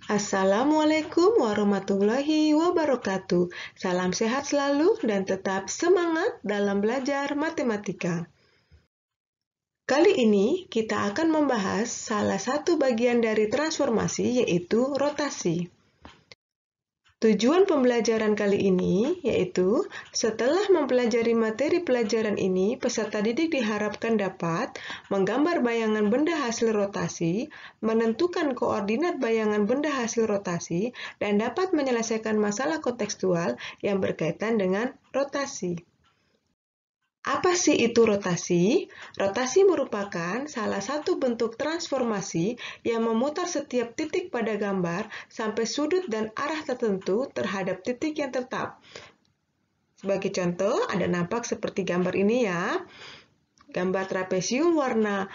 Assalamualaikum warahmatullahi wabarakatuh. Salam sehat selalu dan tetap semangat dalam belajar matematika. Kali ini kita akan membahas salah satu bagian dari transformasi, yaitu rotasi. Tujuan pembelajaran kali ini yaitu setelah mempelajari materi pelajaran ini, peserta didik diharapkan dapat menggambar bayangan benda hasil rotasi, menentukan koordinat bayangan benda hasil rotasi, dan dapat menyelesaikan masalah kontekstual yang berkaitan dengan rotasi. Apa sih itu rotasi? Rotasi merupakan salah satu bentuk transformasi yang memutar setiap titik pada gambar sampai sudut dan arah tertentu terhadap titik yang tetap. Sebagai contoh, ada nampak seperti gambar ini ya. Gambar trapesium warna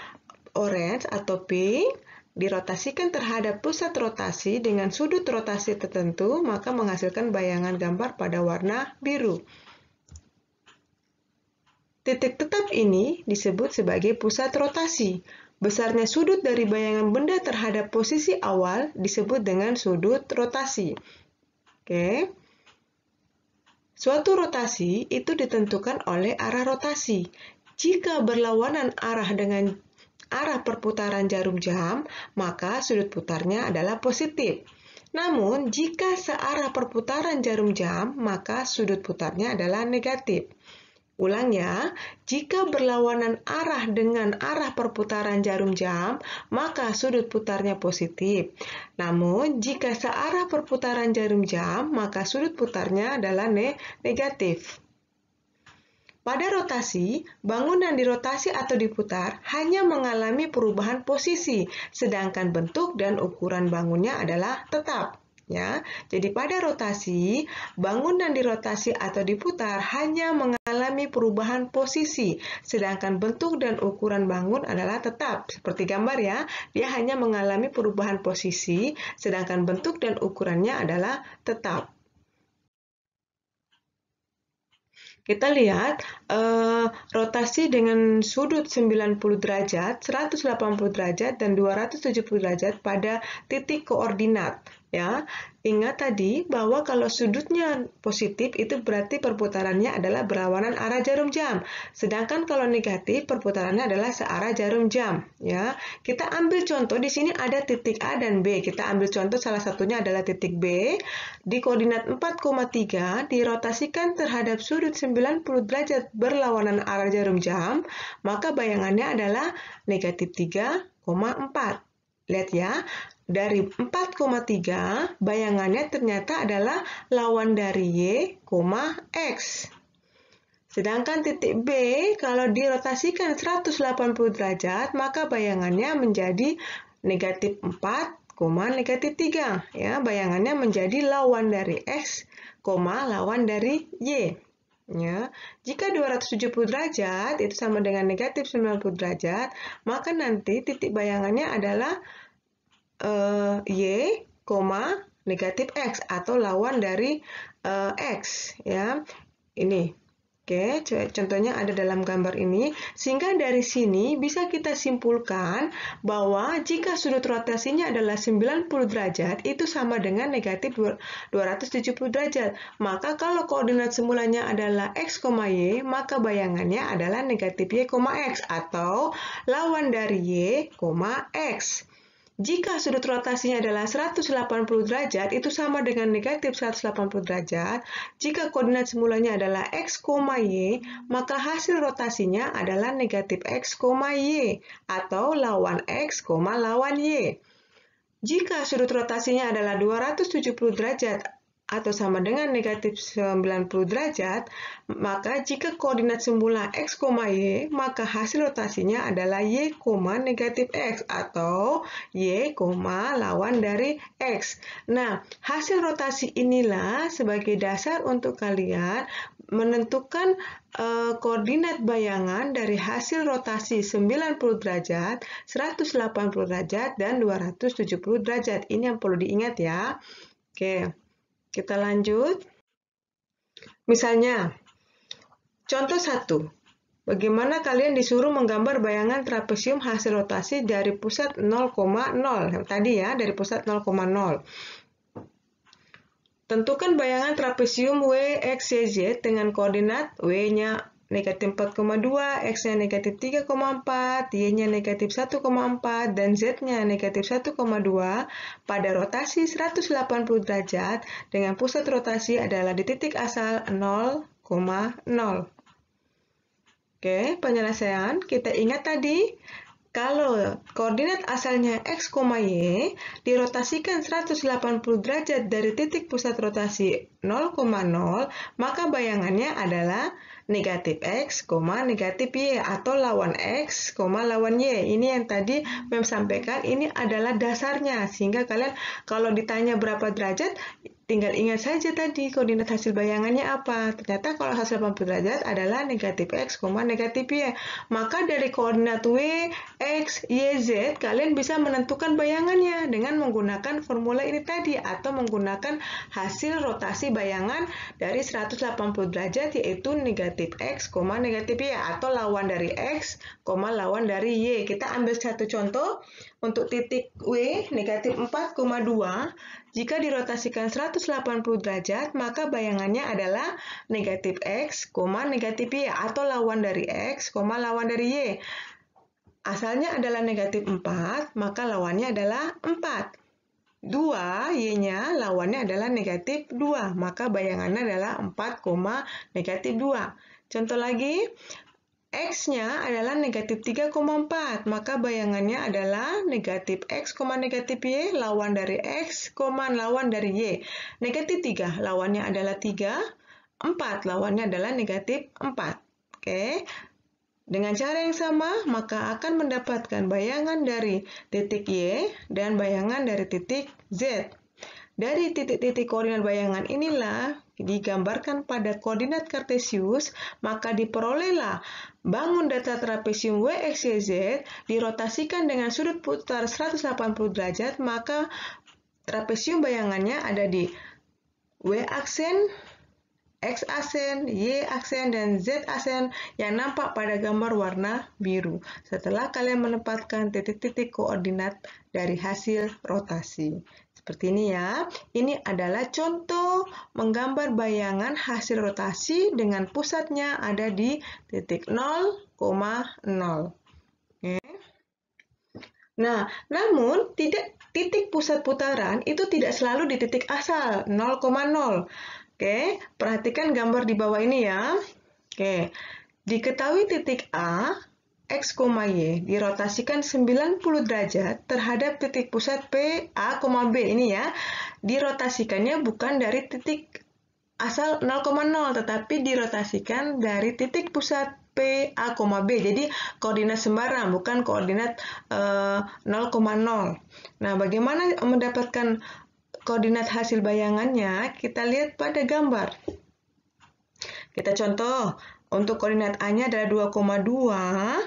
orange atau pink dirotasikan terhadap pusat rotasi dengan sudut rotasi tertentu, maka menghasilkan bayangan gambar pada warna biru. Titik tetap ini disebut sebagai pusat rotasi. Besarnya sudut dari bayangan benda terhadap posisi awal disebut dengan sudut rotasi. Oke. Suatu rotasi itu ditentukan oleh arah rotasi. Jika berlawanan arah dengan arah perputaran jarum jam, maka sudut putarnya adalah positif. Namun, jika searah perputaran jarum jam, maka sudut putarnya adalah negatif. Ulang ya, jika berlawanan arah dengan arah perputaran jarum jam, maka sudut putarnya positif. Namun, jika searah perputaran jarum jam, maka sudut putarnya adalah negatif. Pada rotasi, bangunan dirotasi atau diputar hanya mengalami perubahan posisi, sedangkan bentuk dan ukuran bangunnya adalah tetap. Ya, jadi pada rotasi, bangunan dirotasi atau diputar hanya mengalami perubahan posisi, sedangkan bentuk dan ukuran bangun adalah tetap. Seperti gambar ya, dia hanya mengalami perubahan posisi, sedangkan bentuk dan ukurannya adalah tetap. Kita lihat rotasi dengan sudut 90 derajat, 180 derajat, dan 270 derajat pada titik koordinat. Ya, ingat tadi bahwa kalau sudutnya positif itu berarti perputarannya adalah berlawanan arah jarum jam. Sedangkan kalau negatif perputarannya adalah searah jarum jam. Ya, kita ambil contoh di sini ada titik A dan B. Kita ambil contoh salah satunya adalah titik B. Di koordinat 4,3 dirotasikan terhadap sudut 90 derajat berlawanan arah jarum jam, maka bayangannya adalah negatif 3,4. Lihat ya. Dari 4,3, bayangannya ternyata adalah lawan dari Y, X. Sedangkan titik B, kalau dirotasikan 180 derajat, maka bayangannya menjadi negatif 4, negatif 3. Ya, bayangannya menjadi lawan dari X, lawan dari Y. Ya, jika 270 derajat itu sama dengan negatif 90 derajat, maka nanti titik bayangannya adalah Y, negatif X atau lawan dari X ya. Ini. Oke, contohnya ada dalam gambar ini. Sehingga dari sini bisa kita simpulkan bahwa jika sudut rotasinya adalah 90 derajat, itu sama dengan negatif 270 derajat. Maka kalau koordinat semulanya adalah X, Y, maka bayangannya adalah negatif Y, X atau lawan dari Y, X. Jika sudut rotasinya adalah 180 derajat, itu sama dengan negatif 180 derajat. Jika koordinat semulanya adalah X, Y, maka hasil rotasinya adalah negatif X, Y, atau lawan X, lawan Y. Jika sudut rotasinya adalah 270 derajat, atau sama dengan negatif 90 derajat, maka jika koordinat semula X, Y, maka hasil rotasinya adalah Y, negatif X atau Y, lawan dari X. Nah, hasil rotasi inilah sebagai dasar untuk kalian menentukan koordinat bayangan dari hasil rotasi 90 derajat, 180 derajat, dan 270 derajat. Ini yang perlu diingat ya. Oke. Kita lanjut. Misalnya, contoh 1. bagaimana kalian disuruh menggambar bayangan trapesium hasil rotasi dari pusat 0,0. Tadi ya, dari pusat 0,0. Tentukan bayangan trapesium W, X, Y, Z dengan koordinat W-nya negatif 4,2, X-nya negatif 3,4, Y-nya negatif 1,4, dan Z-nya negatif 1,2 pada rotasi 180 derajat dengan pusat rotasi adalah di titik asal 0,0. Oke, penyelesaian. Kita ingat tadi, kalau koordinat asalnya X, Y dirotasikan 180 derajat dari titik pusat rotasi 0,0, maka bayangannya adalah negatif X, negatif Y, atau lawan X, lawan Y. Ini yang tadi Mem sampaikan, ini adalah dasarnya, sehingga kalian kalau ditanya berapa derajat, tinggal ingat saja tadi koordinat hasil bayangannya apa. Ternyata kalau hasil 80 derajat adalah negatif X, negatif Y. Maka dari koordinat W, X, Y, Z, kalian bisa menentukan bayangannya dengan menggunakan formula ini tadi, atau menggunakan hasil rotasi bayangan dari 180 derajat, yaitu negatif X, negatif Y, atau lawan dari X, lawan dari Y. Kita ambil satu contoh. Untuk titik W, negatif 4,2, jika dirotasikan 180 derajat, maka bayangannya adalah negatif X, negatif Y, atau lawan dari X, lawan dari Y. Asalnya adalah negatif 4, maka lawannya adalah 4. 2, Y-nya lawannya adalah negatif 2, maka bayangannya adalah 4, negatif 2. Contoh lagi, X-nya adalah negatif 3,4, maka bayangannya adalah negatif X, negatif Y, lawan dari X, lawan dari Y. Negatif 3, lawannya adalah 3, 4, lawannya adalah negatif 4. Oke. Dengan cara yang sama, maka akan mendapatkan bayangan dari titik Y dan bayangan dari titik Z. Dari titik-titik koordinat bayangan inilah digambarkan pada koordinat kartesius, maka diperolehlah bangun datar trapesium W, X, Y, Z dirotasikan dengan sudut putar 180 derajat, maka trapesium bayangannya ada di W aksen, X aksen, Y aksen, dan Z aksen yang nampak pada gambar warna biru setelah kalian menempatkan titik-titik koordinat dari hasil rotasi. Seperti ini ya. Ini adalah contoh menggambar bayangan hasil rotasi dengan pusatnya ada di titik 0,0. Oke. Nah, namun titik pusat putaran itu tidak selalu di titik asal 0,0. Oke, perhatikan gambar di bawah ini ya. Oke, diketahui titik A, X, Y dirotasikan 90 derajat terhadap titik pusat P, A, B. Ini ya, dirotasikannya bukan dari titik asal 0,0, tetapi dirotasikan dari titik pusat P, A, B. Jadi koordinat sembarang, bukan koordinat 0,0. Nah, bagaimana mendapatkan koordinat hasil bayangannya? Kita lihat pada gambar. Kita contoh, untuk koordinat A-nya adalah 2,2,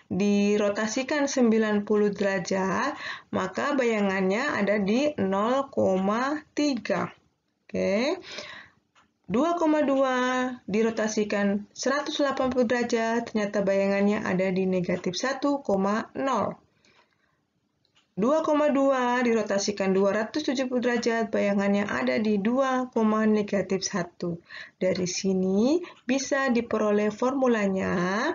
dirotasikan 90 derajat, maka bayangannya ada di 0,3. Oke. 2,2 dirotasikan 180 derajat, ternyata bayangannya ada di negatif 1,0. 2,2 dirotasikan 270 derajat, bayangannya ada di 2, negatif 1. Dari sini bisa diperoleh formulanya.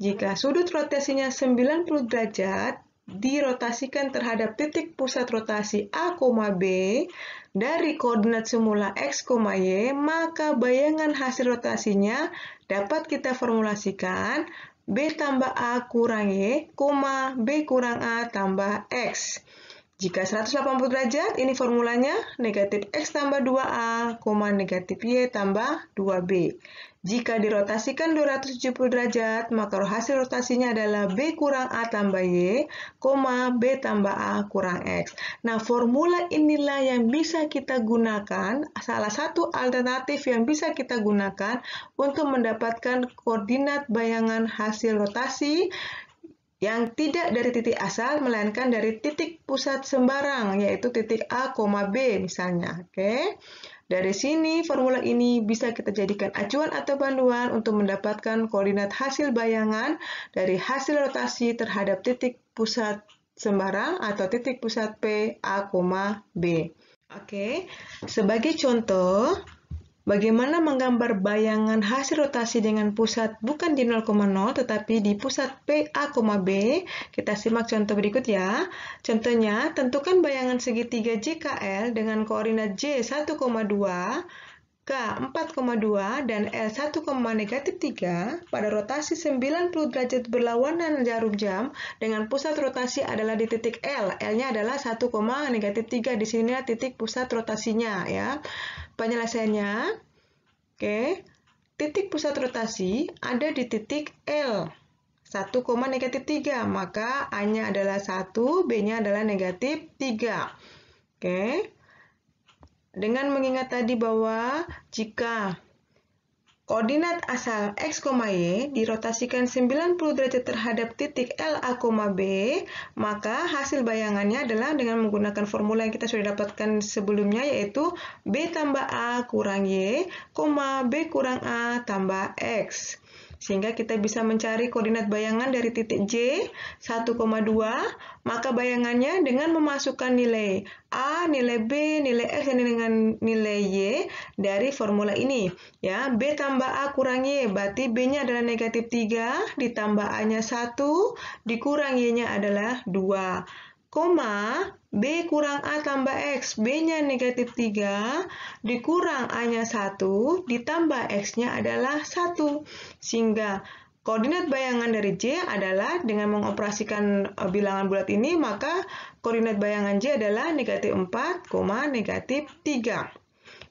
Jika sudut rotasinya 90 derajat, dirotasikan terhadap titik pusat rotasi A, B dari koordinat semula X, Y, maka bayangan hasil rotasinya dapat kita formulasikan B tambah A kurang Y, B kurang A tambah X. Jika 180 derajat, ini formulanya negatif X tambah 2A, negatif Y tambah 2B. Jika dirotasikan 270 derajat, maka hasil rotasinya adalah B kurang A tambah Y, B tambah A kurang X. Nah, formula inilah yang bisa kita gunakan, salah satu alternatif yang bisa kita gunakan untuk mendapatkan koordinat bayangan hasil rotasi yang tidak dari titik asal, melainkan dari titik pusat sembarang, yaitu titik A, B misalnya. Oke. Dari sini, formula ini bisa kita jadikan acuan atau panduan untuk mendapatkan koordinat hasil bayangan dari hasil rotasi terhadap titik pusat sembarang atau titik pusat P, A, B. Oke, sebagai contoh, bagaimana menggambar bayangan hasil rotasi dengan pusat bukan di 0,0 tetapi di pusat P, A, B? Kita simak contoh berikut ya. Contohnya, tentukan bayangan segitiga JKL dengan koordinat J 1,2, K 4,2, dan L 1,-3 pada rotasi 90 derajat berlawanan jarum jam dengan pusat rotasi adalah di titik L. L-nya adalah 1,-3. Di sinilah titik pusat rotasinya ya. Penyelesaiannya, oke, titik pusat rotasi ada di titik L. 1,-3, maka A-nya adalah 1, B-nya adalah -3. Oke. Dengan mengingat tadi bahwa jika koordinat asal X, Y dirotasikan 90 derajat terhadap titik L, A, B, maka hasil bayangannya adalah dengan menggunakan formula yang kita sudah dapatkan sebelumnya, yaitu B tambah A kurang Y, B kurang A tambah X. Sehingga kita bisa mencari koordinat bayangan dari titik J 1,2, maka bayangannya dengan memasukkan nilai A, nilai B, nilai X, dan dengan nilai Y dari formula ini. Ya, B tambah A kurang Y, berarti B-nya adalah -3, ditambah A-nya 1, dikurang Y-nya adalah 2. B kurang A tambah X, B-nya -3, dikurang A-nya 1, ditambah X-nya adalah 1. Sehingga koordinat bayangan dari J adalah dengan mengoperasikan bilangan bulat ini, maka koordinat bayangan J adalah -4, -3.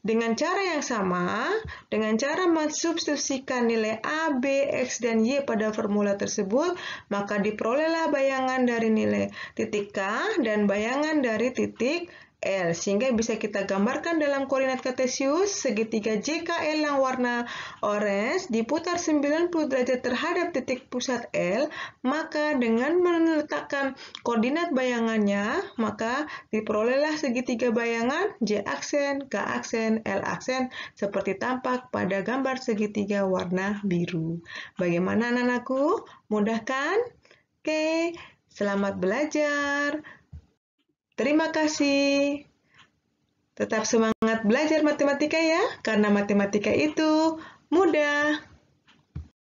Dengan cara yang sama, dengan cara mensubstitusikan nilai A, B, X, dan Y pada formula tersebut, maka diperolehlah bayangan dari nilai titik K dan bayangan dari titik L, sehingga bisa kita gambarkan dalam koordinat kartesius segitiga JKL yang warna orange diputar 90 derajat terhadap titik pusat L, maka dengan meletakkan koordinat bayangannya, maka diperolehlah segitiga bayangan J aksen, K aksen, L aksen seperti tampak pada gambar segitiga warna biru. Bagaimana anak-anakku? Mudah kan? Oke, selamat belajar. Terima kasih. Tetap semangat belajar matematika ya, karena matematika itu mudah.